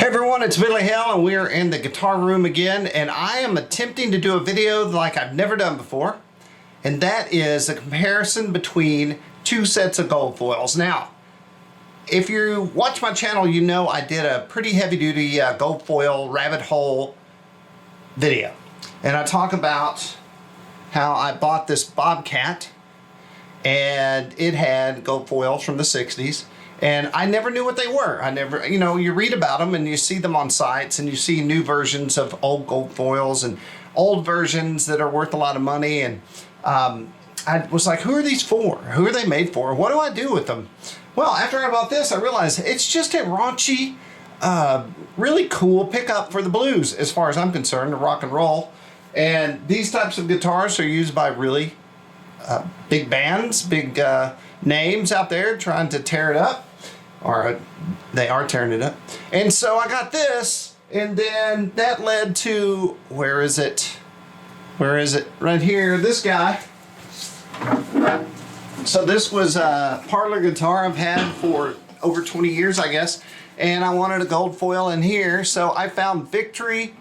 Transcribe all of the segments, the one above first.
Hey everyone, it's Billy Hill and we're in the guitar room again, and I am attempting to do a video like I've never done before, and that is a comparison between two sets of gold foils. Now, if you watch my channel, you know I did a pretty heavy-duty gold foil rabbit hole video, and I talk about how I bought this Bobcat and it had gold foils from the 60s. And I never knew what they were. I never, you read about them and you see them on sites and you see new versions of old gold foils and old versions that are worth a lot of money. And I was like, who are these for? Who are they made for? What do I do with them? Well, after I bought this, I realized it's just a raunchy, really cool pickup for the blues, as far as I'm concerned, the rock and roll. And these types of guitars are used by really big bands, big names out there trying to tear it up, or they are tearing it up. And so I got this, and then that led to, where is it? Right here, this guy. So this was a parlor guitar I've had for over 20 years, I guess, and I wanted a gold foil in here, so I found Victory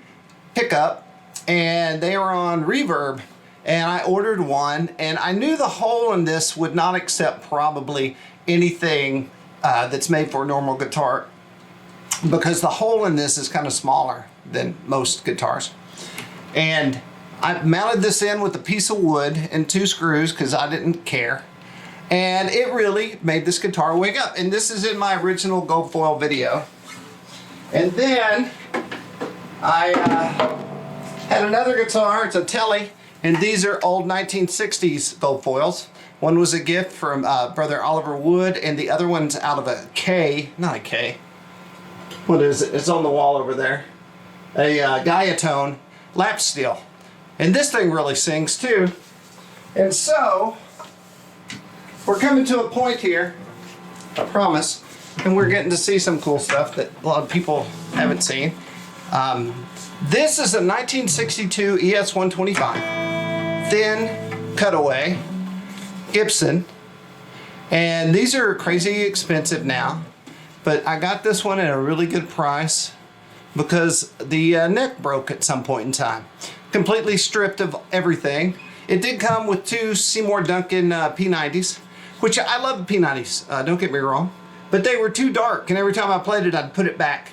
pickup, and they were on Reverb. And I ordered one, and I knew the hole in this would not accept probably anything that's made for a normal guitar, because the hole in this is kind of smaller than most guitars. And I mounted this in with a piece of wood and 2 screws because I didn't care. And it really made this guitar wake up. And this is in my original gold foil video. And then I had another guitar. It's a Tele. And these are old 1960s gold foils. One was a gift from Brother Oliver Wood, and the other one's out of a K, not a K. What is it? It's on the wall over there. A Gaiatone lap steel. And this thing really sings too. And so, we're coming to a point here, I promise, and we're getting to see some cool stuff that a lot of people haven't seen. This is a 1962 ES-125. Thin cutaway Gibson, and these are crazy expensive now, but I got this one at a really good price because the neck broke at some point in time. Completely stripped of everything. It did come with 2 Seymour Duncan P90s, which I love the P90s, don't get me wrong, but they were too dark, and every time I played it I'd put it back.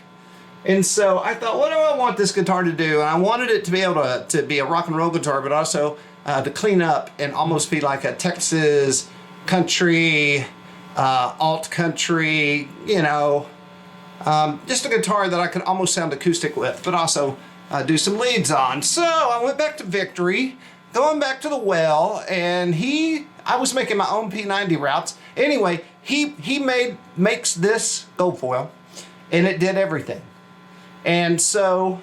And so I thought, what do I want this guitar to do? And I wanted it to be able to be a rock and roll guitar, but also to clean up and almost be like a Texas country, alt country, just a guitar that I could almost sound acoustic with, but also do some leads on. So I went back to Victory, going back to the well, and I was making my own P90 routes. Anyway, he makes this gold foil, and it did everything. And so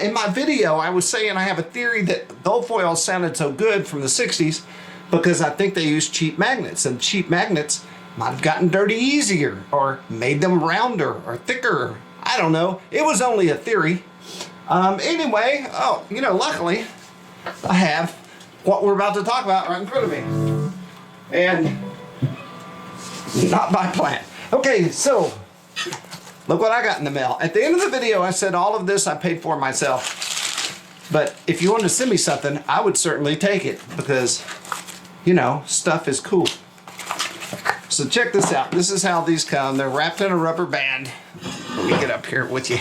in my video, I was saying I have a theory that gold foils sounded so good from the 60s because I think they used cheap magnets, and cheap magnets might have gotten dirty easier or made them rounder or thicker. I don't know. It was only a theory. Anyway, luckily I have what we're about to talk about right in front of me. And not by plan. Okay, so look what I got in the mail. At the end of the video, I said all of this I paid for myself. But if you wanted to send me something, I would certainly take it because, stuff is cool. So check this out. This is how these come. They're wrapped in a rubber band. Let me get up here with you.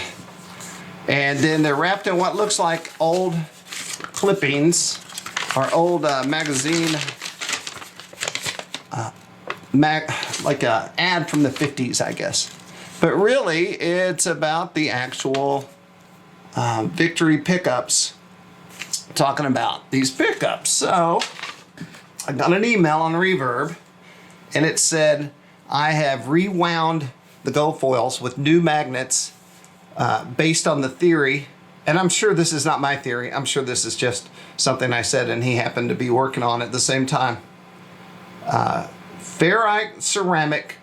And then they're wrapped in what looks like old clippings or old magazine, like an ad from the 50s, I guess. But really, it's about the actual Victory pickups, talking about these pickups. So, I got an email on Reverb, and it said, I have rewound the gold foils with new magnets based on the theory, and I'm sure this is not my theory. I'm sure this is just something I said, and he happened to be working on at the same time. Ferrite ceramic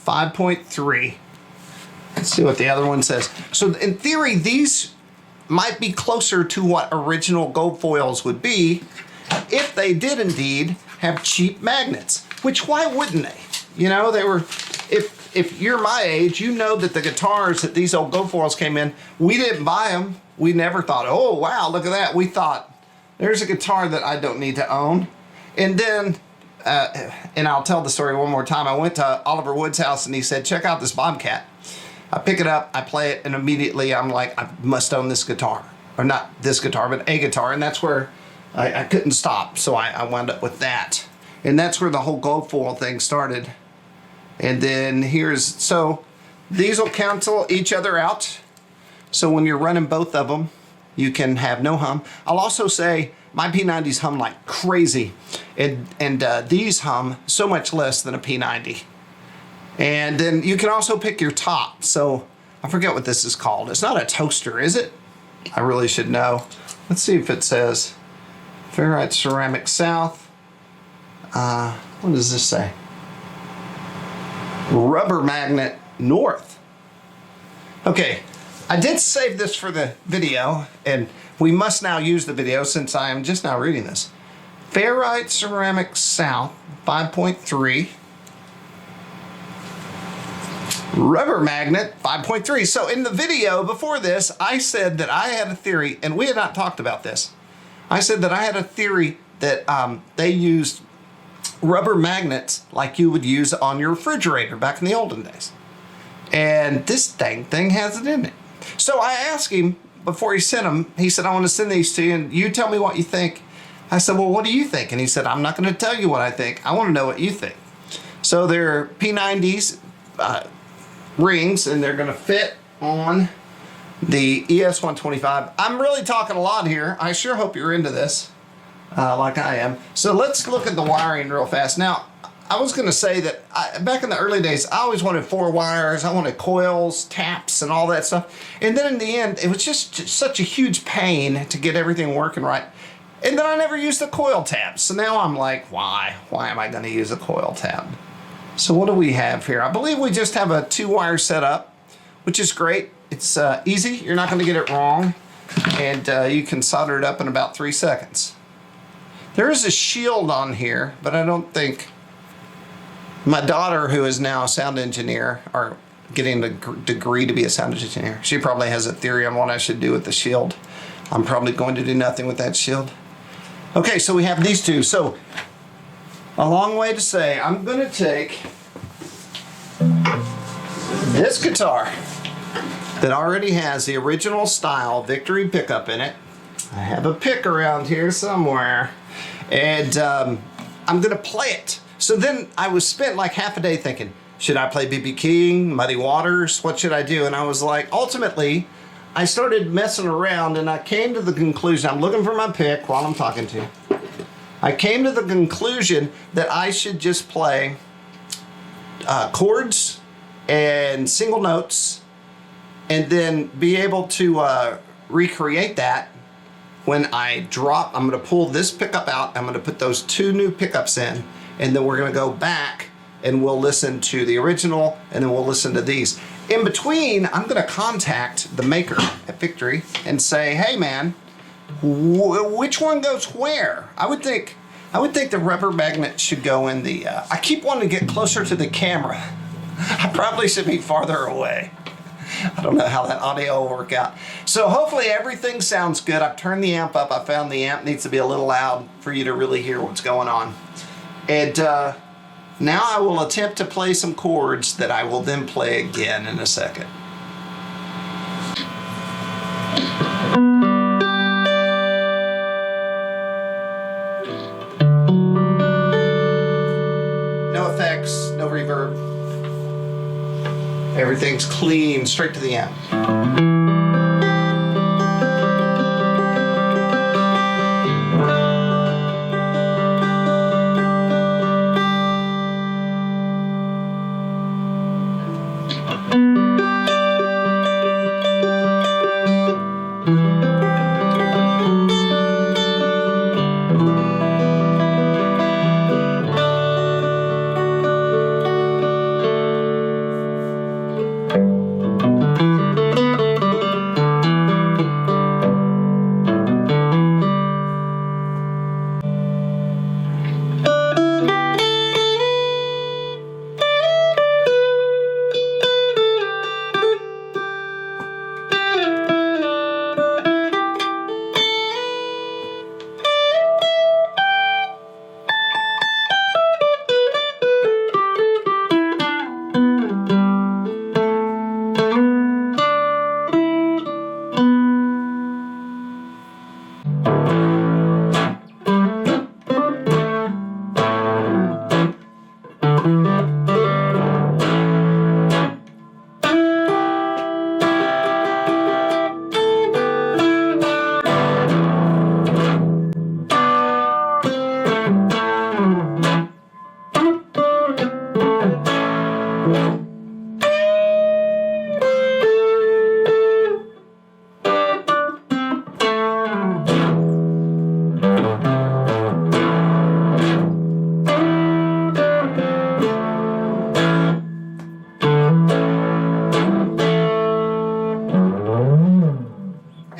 5.3. Let's see what the other one says. So in theory, these might be closer to what original gold foils would be if they did indeed have cheap magnets, which why wouldn't they? They were, if if you're my age, you know that the guitars that these old Goldfoils came in, we didn't buy them. We never thought, oh, wow, look at that. We thought, there's a guitar that I don't need to own. And then, and I'll tell the story one more time. I went to Oliver Wood's house and he said, check out this Bobcat. I pick it up, I play it, and immediately I'm like, I must own this guitar. Or not this guitar, but a guitar. And that's where I couldn't stop. So I wound up with that. And that's where the whole Goldfoil thing started. And then so these will cancel each other out. So when you're running both of them, you can have no hum. I'll also say my P90s hum like crazy. And these hum so much less than a P90. And then you can also pick your top. So I forget what this is called. It's not a toaster, is it? I really should know. Let's see if it says Ferrite Ceramic South. What does this say? Rubber Magnet North. Okay, I did save this for the video, and we must now use the video since I am just now reading this. Ferrite Ceramic South 5.3. Rubber Magnet 5.3. So in the video before this, I said that I had a theory, and we had not talked about this. I said that I had a theory that they used rubber magnets like you would use on your refrigerator back in the olden days. And this thing has it in it. So I asked him before he sent them, he said, I want to send these to you and you tell me what you think. I said, well, what do you think? And he said, I'm not going to tell you what I think. I want to know what you think. So they're P90s rings, and they're going to fit on the ES125. I'm really talking a lot here. I sure hope you're into this like I am. So let's look at the wiring real fast. Now, I was going to say that back in the early days, I always wanted 4 wires. I wanted coils, taps, and all that stuff. And then in the end, it was just such a huge pain to get everything working right. And then I never used the coil tabs. So now I'm like, why? Why am I going to use a coil tab? So what do we have here? I believe we just have a 2-wire setup, which is great. It's easy. You're not going to get it wrong. And you can solder it up in about 3 seconds. There is a shield on here, but I don't think... My daughter, who is now a sound engineer, or getting a degree to be a sound engineer, she probably has a theory on what I should do with the shield. I'm probably going to do nothing with that shield. Okay, so we have these two. So, a long way to say, I'm going to take this guitar that already has the original style Victory pickup in it. I have a pick around here somewhere. And I'm going to play it. So then I was spent like half a day thinking, should I play B.B. King, Muddy Waters? What should I do? And I was like, ultimately, I started messing around and I came to the conclusion, I'm looking for my pick while I'm talking to you. I came to the conclusion that I should just play chords and single notes and then be able to recreate that. When I drop, I'm going to pull this pickup out. I'm going to put those 2 new pickups in, and then we're going to go back and we'll listen to the original, and then we'll listen to these. In between, I'm going to contact the maker at Victory and say, hey man, which one goes where? I would think the rubber magnet should go in the, I keep wanting to get closer to the camera. I probably should be farther away. I don't know how that audio will work out. So hopefully everything sounds good. I've turned the amp up. I found the amp needs to be a little loud for you to really hear what's going on. And now I will attempt to play some chords that I will then play again in a second. No effects, no reverb. Everything's clean, straight to the amp.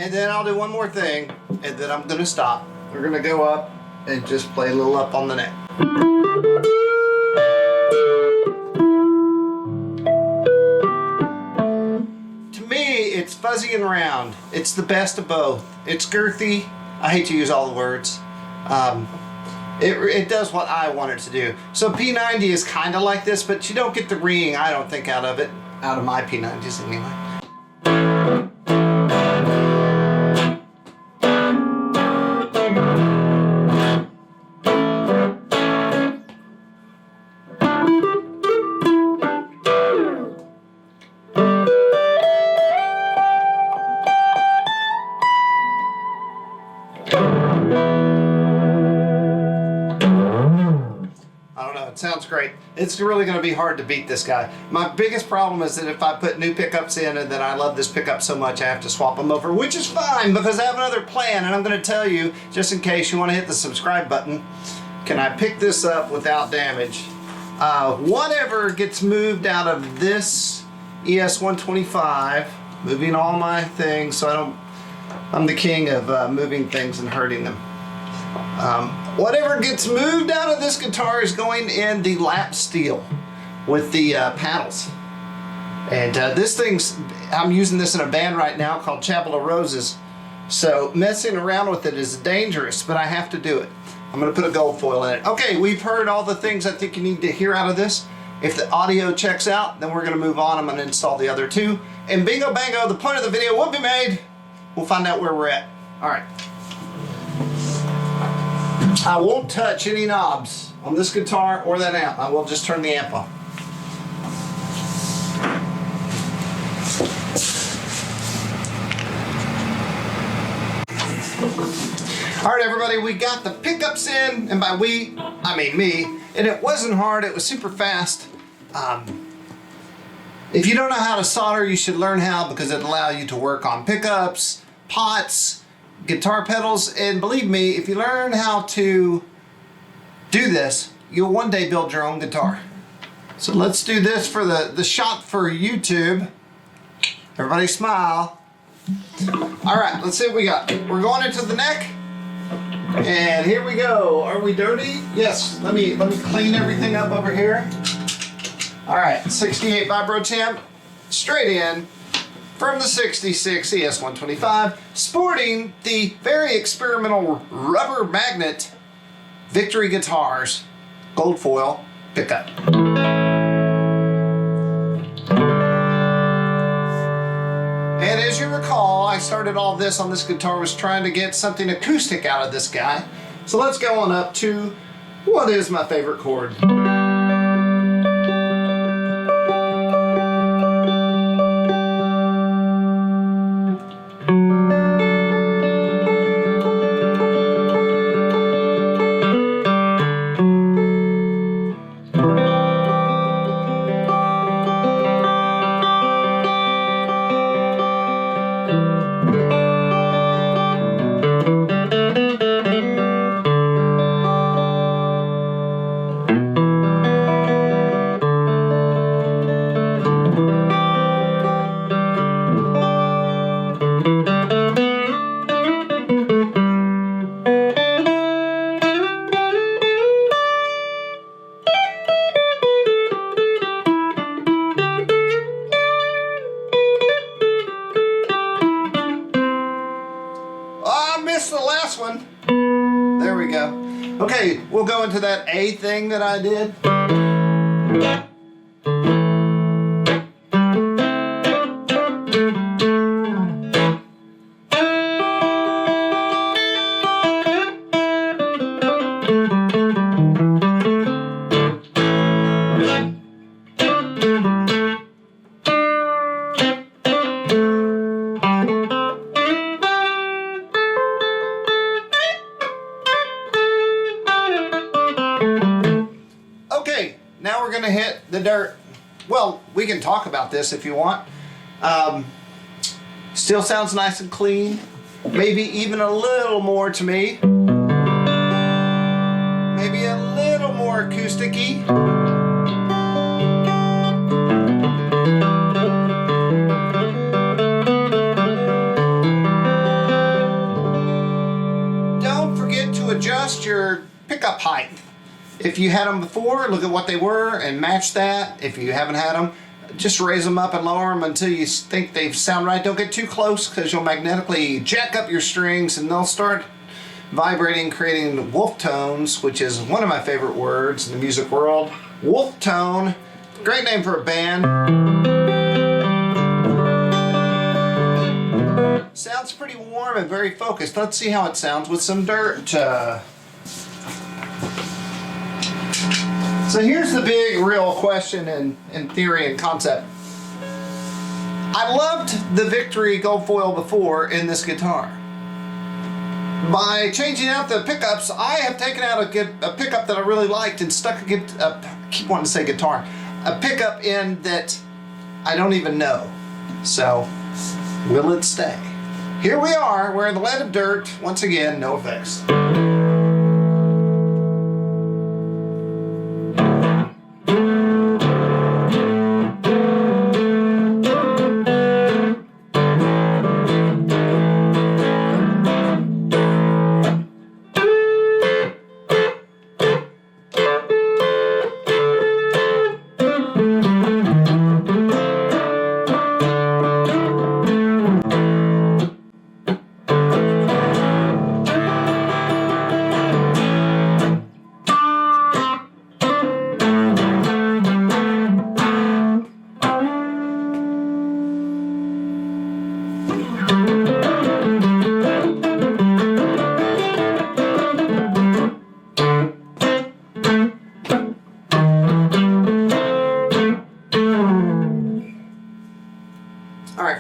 and then I'll do one more thing, and then I'm gonna stop. We're gonna go up and just play a little up on the neck. To me, it's fuzzy and round. It's the best of both. It's girthy. I hate to use all the words. It does what I want it to do. So P90 is kind of like this, but you don't get the ringing, I don't think, out of it. Out of my P90s anyway. It sounds great. It's really going to be hard to beat this guy. My biggest problem is that if I put new pickups in and then I love this pickup so much I have to swap them over, which is fine because I have another plan, and I'm going to tell you, just in case you want to hit the subscribe button, can I pick this up without damage? Whatever gets moved out of this ES125, moving all my things so I'm the king of moving things and hurting them. Whatever gets moved out of this guitar is going in the lap steel with the paddles. And this thing's, I'm using this in a band right now called Chapel of Roses. So messing around with it is dangerous, but I have to do it. I'm going to put a gold foil in it. Okay, we've heard all the things I think you need to hear out of this. If the audio checks out, then we're going to move on. I'm going to install the other two. And bingo bango, the point of the video will be made. We'll find out where we're at. All right. I won't touch any knobs on this guitar or that amp. I will just turn the amp on. All right, everybody, we got the pickups in, and by we, I mean me, and it wasn't hard, it was super fast. If you don't know how to solder, you should learn how, because it'll allow you to work on pickups, pots, guitar pedals, and believe me, if you learn how to do this, you'll one day build your own guitar. So let's do this for the shot for YouTube. Everybody smile. All right, let's see what we got. We're going into the neck, and here we go. Are we dirty? Yes. Let me clean everything up over here. All right, 68 Vibro Temp, straight in. From the 66 ES125, sporting the very experimental rubber magnet Victory Guitars gold foil pickup. And as you recall, I started all this on this guitar was trying to get something acoustic out of this guy. So let's go on up to what is my favorite chord. The last one. There we go. Okay, we'll go into that A thing that I did. Now we're going to hit the dirt. Well, we can talk about this if you want. Still sounds nice and clean. Maybe even a little more to me. Maybe a little more acoustic-y. pickup height. If you had them before, look at what they were and match that. If you haven't had them, just raise them up and lower them until you think they sound right. Don't get too close because you'll magnetically jack up your strings and they'll start vibrating, creating wolf tones, which is one of my favorite words in the music world. Wolf tone, great name for a band. Sounds pretty warm and very focused. Let's see how it sounds with some dirt. So here's the big real question in theory and concept. I loved the Victory Gold Foil before in this guitar. By changing out the pickups, I have taken out a pickup that I really liked and stuck I keep wanting to say guitar, a pickup in that I don't even know. So, will it stay? Here we are, we're in the land of dirt. Once again, no effects.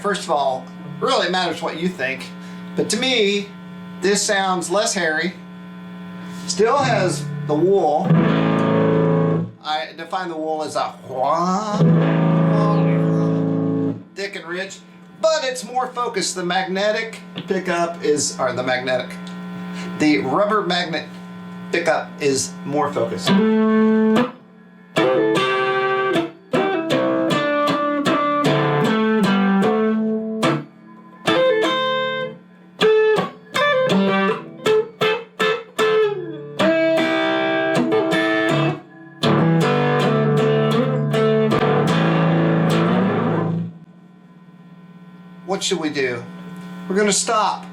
First of all, really matters what you think, but to me, this sounds less hairy, still has the wool. I define the wool as a thick and rich, but it's more focused. The magnetic pickup is, or the rubber magnet pickup is more focused. What should we do? We're going to stop,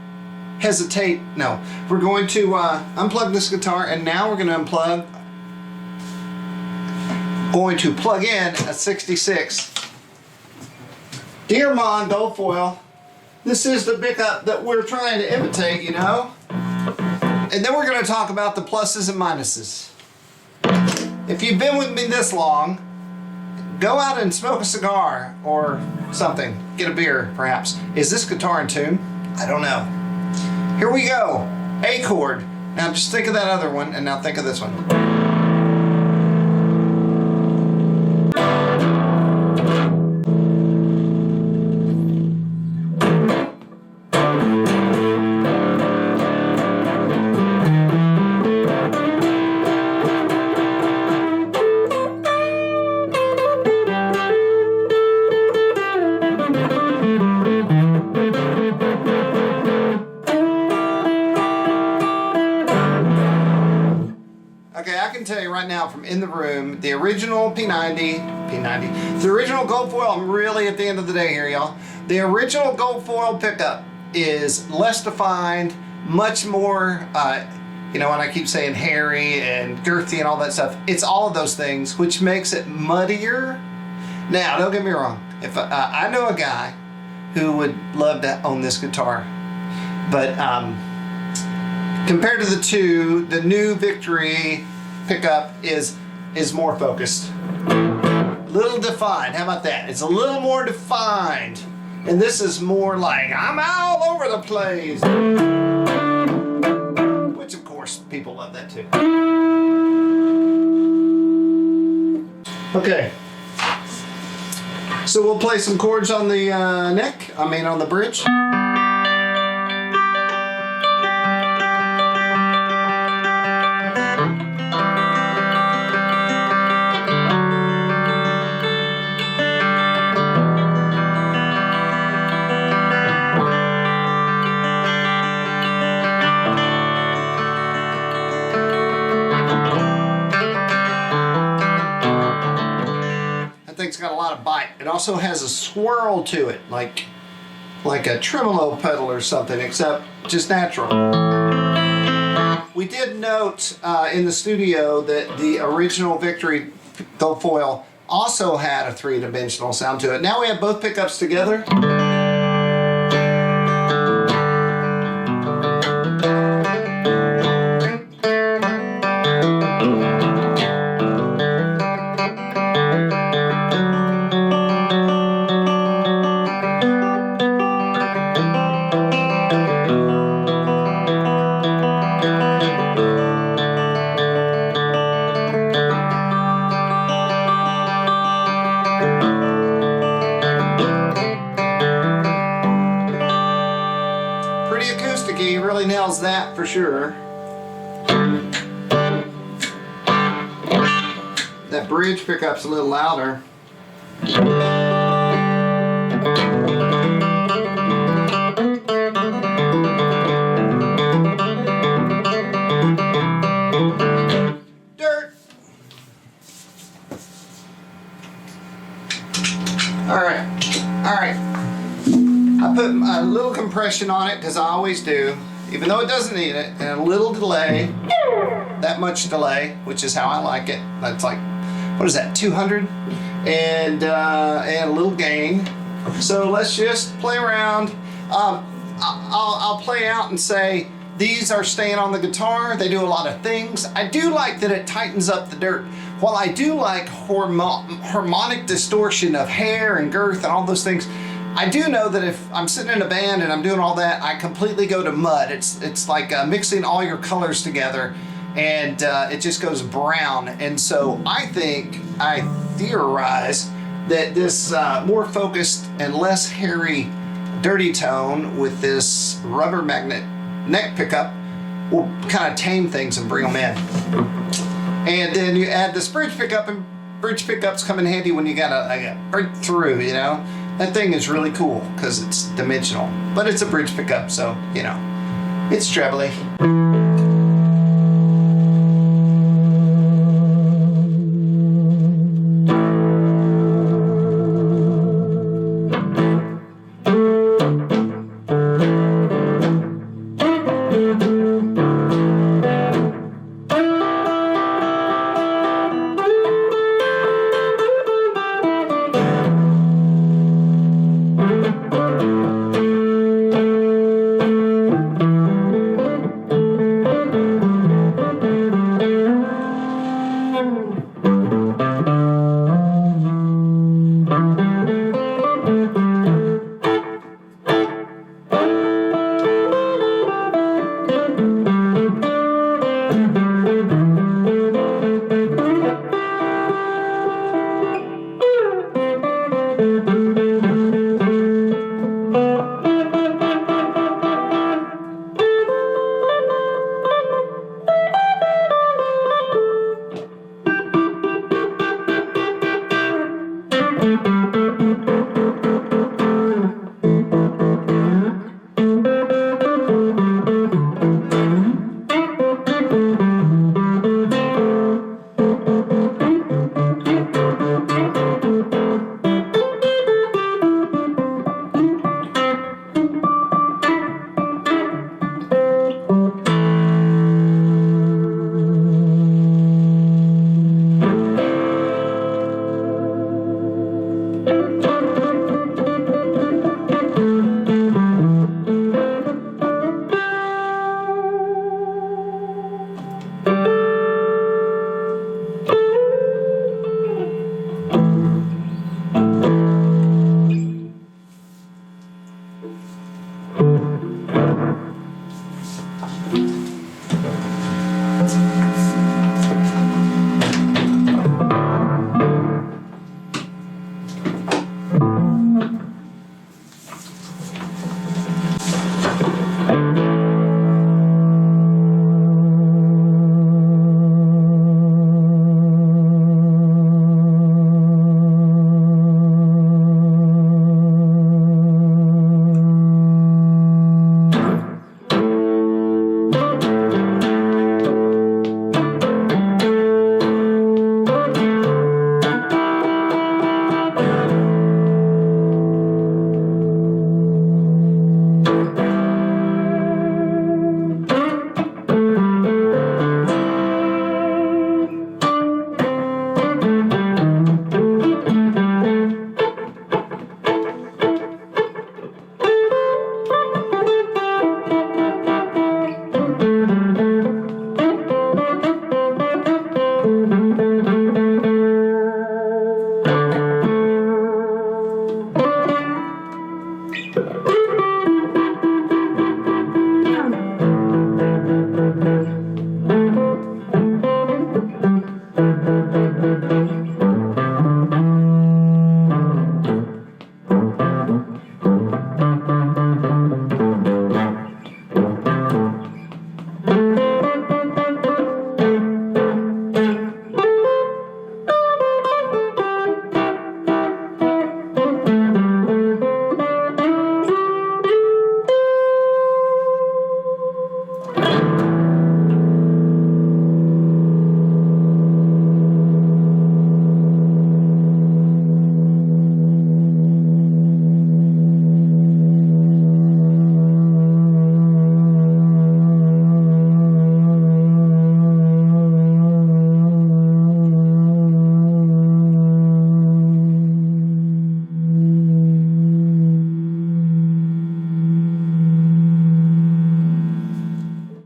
hesitate. No, we're going to unplug this guitar, and now we're going to plug in a 66 Dearmon Gold Foil. This is the pickup that we're trying to imitate, you know? And then we're going to talk about the pluses and minuses. If you've been with me this long, go out and smoke a cigar or something. Get a beer, perhaps. Is this guitar in tune? I don't know. Here we go. A chord. Now just think of that other one, and now think of this one. Okay, I can tell you right now from in the room, the original P90, the original Gold Foil, I'm really at the end of the day here, y'all. The original Gold Foil pickup is less defined, much more, you know, when I keep saying hairy and girthy and all that stuff, it's all of those things, which makes it muddier. Now, don't get me wrong. If I know a guy who would love to own this guitar, but compared to the two, the new Victory pickup is more focused. Little defined, how about that? It's a little more defined. And this is more like, I'm all over the place. Which of course, people love that too. Okay. So we'll play some chords on the on the bridge. It also has a swirl to it, like a tremolo pedal or something, except just natural. We did note in the studio that the original Victory Gold Foil also had a three-dimensional sound to it. Now we have both pickups together. He really nails that for sure. That bridge pickup's a little louder. Dirt. All right. I put a little compression on it because I always do, even though it doesn't need it, and a little delay, that much delay, which is how I like it. That's like, what is that, 200? And a little gain. So let's just play around. I'll play out and say, these are staying on the guitar. They do a lot of things. I do like that it tightens up the dirt. While I do like harmonic distortion of hair and girth and all those things, I do know that if I'm sitting in a band and I'm doing all that, I completely go to mud. It's like mixing all your colors together, and it just goes brown. And so I theorize that this more focused and less hairy, dirty tone with this rubber magnet neck pickup will kind of tame things and bring them in. And then you add this bridge pickup, and bridge pickups come in handy when you got a breakthrough, you know. That thing is really cool because it's dimensional, but it's a bridge pickup, so, you know, it's trebly.